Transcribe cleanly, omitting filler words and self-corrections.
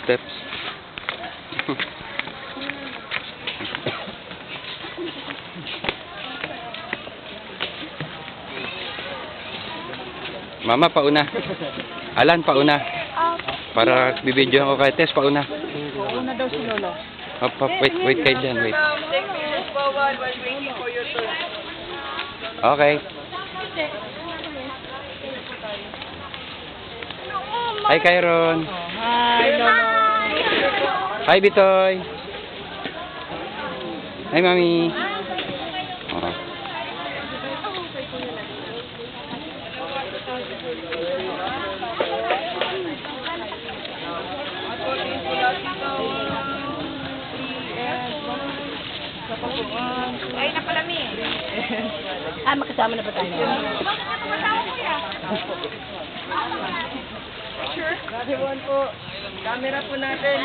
steps. Mama, pauna. Alan, pauna. Para bibidyohan ko kay Tess, pauna. Pauna daw si Lolo. Wait kayo dyan, wait. 10 minutes bawal while waiting for your turn. Okay. Hi, Kyron. Hi, Lolo. Hi, Bitoy. Hi, Mami. Oh. Ay, napalami. Makasama na ba tayo? Sure. Everyone po, camera po natin.